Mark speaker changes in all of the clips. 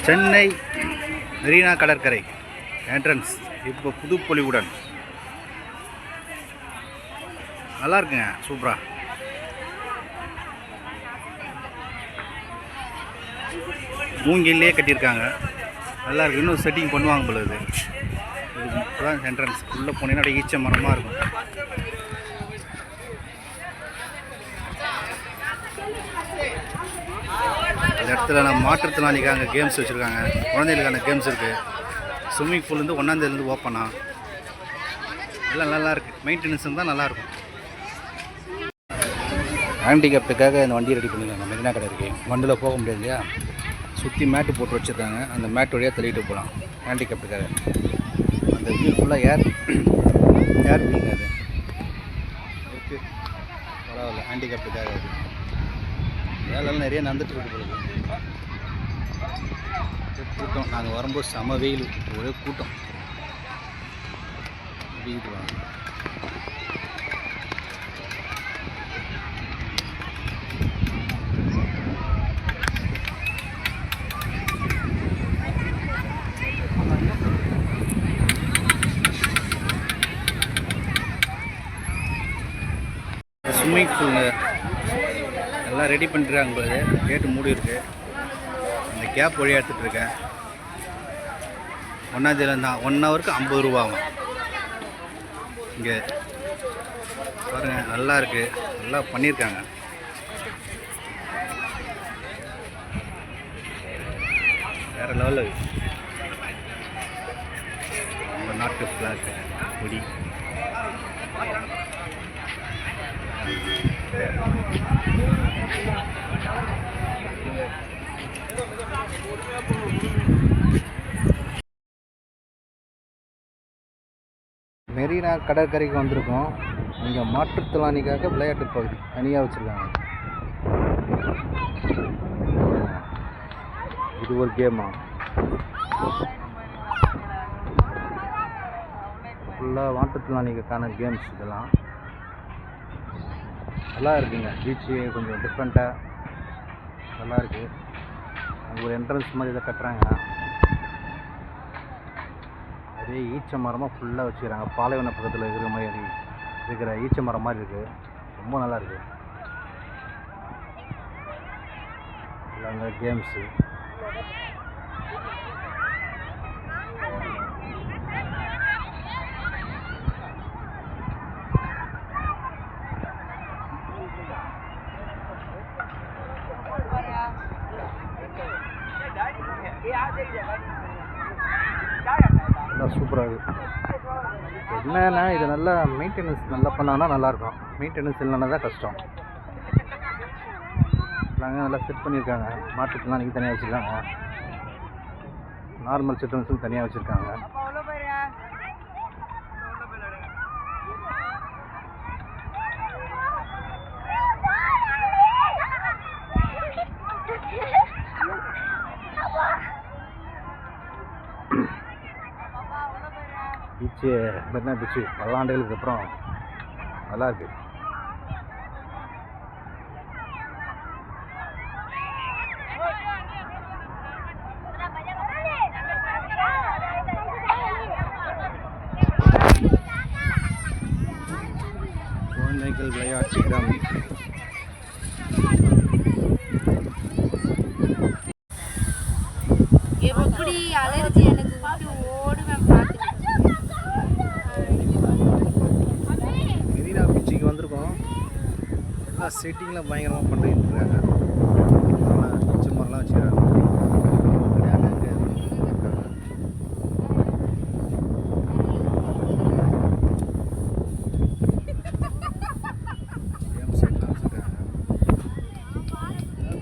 Speaker 1: சென்னை மெரினா கடற்கரை என்ட்ரன்ஸ் இப்போ புதுப்பொலிவுடன் நல்லா இருக்குங்க, சூப்பராக. மூங்கிலே கட்டியிருக்காங்க, நல்லா இருக்குது. இன்னும் செட்டிங் பண்ணுவாங்க போல. இது இப்போதான் என்ட்ரன்ஸ். உள்ளே போனீங்கன்னா ஈச்ச மரமாக இருக்கும். இந்த இடத்துல நம்ம மாற்றுத்திறனாளிக்காக கேம்ஸ் வச்சுருக்காங்க, குழந்தைகளுக்கான கேம்ஸ் இருக்குது. ஸ்விம்மிங் பூல் வந்து 1ஆம் தேதியிலேருந்து ஓப்பனா. எல்லாம் நல்லாயிருக்கு, மெயின்டெனன்ஸ் தான் நல்லாயிருக்கும். ஹேண்டிகேப்டுக்காக இந்த வண்டி ரெடி பண்ணியிருக்காங்க. மெரினா கடற்கரை வண்டியில் போக முடியாது இல்லையா, சுற்றி மேட்டு போட்டு வச்சுருக்காங்க. அந்த மேட் வழியாக தள்ளிட்டு போகலாம் ஹேண்டிகேப்டுக்காக. அந்த வீல் ஃபுல்லாக ஏர் வீலுங்க. அது ஓகே, பரவாயில்ல. ஹேண்டிகேப்டுக்காக அது வேலைலாம் நிறைய நடந்துகிட்டு இருக்கு. கூட்டம் நாங்கள் வரும்போது செம வெயில், ஒரே கூட்டம். வீட்டு வாங்க. ஸ்விம்மிங் பூலுங்க எல்லாம் ரெடி பண்ணிட்டுருக்காங்க போது. கேட்டு மூடி இருக்கு. அந்த கேப் வழியாக எடுத்துகிட்ருக்கேன். 1ஆம் தேதியிலேருந்து 1 ஹவருக்கு 50 ரூபா ஆகும். இங்கே பாருங்கள், நல்லா இருக்குது, நல்லா பண்ணியிருக்காங்க. வேறு லெவலில் நம்ம நாட்டு ஃப்ளாக் கொடி. மெரினா கடற்கரைக்கு வந்திருக்கோம். இங்கே மாற்றுத்திறனாளிக்காக விளையாட்டு பகுதி தனியாக வச்சுருக்காங்க. இது ஒரு கேமா, ஃபுல்லாக மாற்றுத்திறனாளிக்கான கேம்ஸ். இதெல்லாம் நல்லா இருக்குங்க. பீச்சு கொஞ்சம் டிஃப்ரெண்ட்டாக நல்லா இருக்குது. அங்கே ஒரு என்ட்ரன்ஸ் மாதிரி இதை கட்டுறாங்க. அதே ஈச்ச மரமாக ஃபுல்லாக வச்சுக்கிறாங்க. பாலைவன பக்கத்தில் இருக்கிற மாதிரி இருக்கிற ஈச்ச மரம் மாதிரி இருக்குது. ரொம்ப நல்லா இருக்குது. அங்கே கேம்ஸு சூப்பராக இருக்குது. என்னன்னா இது நல்லா மெயின்டெனன்ஸ் நல்லா பண்ணாங்கன்னா நல்லாயிருக்கும். மெயின்டெனன்ஸ் இல்லைன்னா தான் கஷ்டம். நாங்கள் நல்லா செட் பண்ணியிருக்காங்க. மாட்டுக்கெல்லாம் நீங்கள் தனியாக வச்சுருக்காங்க, நார்மல் சில்ட்ரன்ஸும் தனியாக வச்சுருக்காங்க. பீச்சு மெரினா பீச்சு பல ஆண்டுகளுக்கு அப்புறம் நல்லாயிருக்கு. குழந்தைகள் விளையாட்டு இடம்.
Speaker 2: எப்படி அலர்ஜி எனக்கு ஓடுவேன் பார்த்து.
Speaker 1: மெரினா பீச்சுக்கு வந்திருக்கோம். எல்லாம் செட்டிங்லாம் பயங்கரமாக பண்ணிட்டு இருக்காங்க. பீச்சு மாதிரிலாம் வச்சுக்கிறாங்க.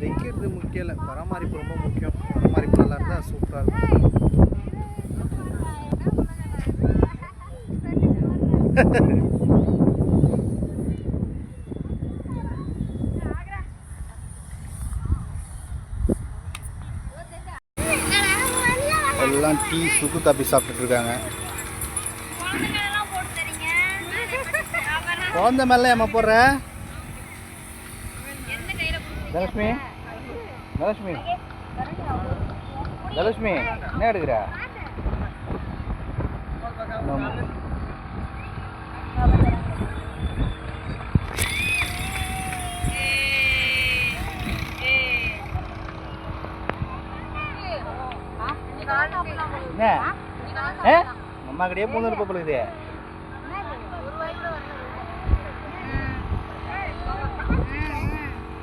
Speaker 1: வைக்கிறது முக்கியம் இல்லை, பராமரிப்பு ரொம்ப முக்கியம். பராமரிப்பு நல்லா இருந்தால் சூப்பராக இருக்கும். எல்லாம் டீ சுக்கு காப்பி சாப்பிட்டுட்டு இருக்காங்க. குழந்தை மேலே ஏமா போடுற தனலட்சுமி? தனலட்சுமி தலட்சுமி என்ன எடுக்கிற? என்ன அம்மா கடையே பூந்து இருப்ப பொழுது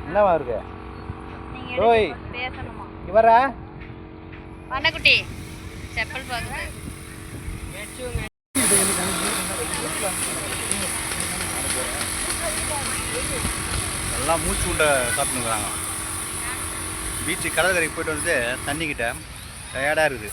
Speaker 1: என்னவா இருக்கு? ஓய்
Speaker 2: பேசணுமா?
Speaker 1: இவரா
Speaker 2: வண்ணக்குட்டி செப்பல் பாக்குது.
Speaker 1: எல்லாம் மூச்சு உண்டை சாப்பிட்டுக்கிறாங்க. பீச்சு கடற்கரைக்கு போயிட்டு வந்து தண்ணிக்கிட்ட டயர்டாக இருக்குது.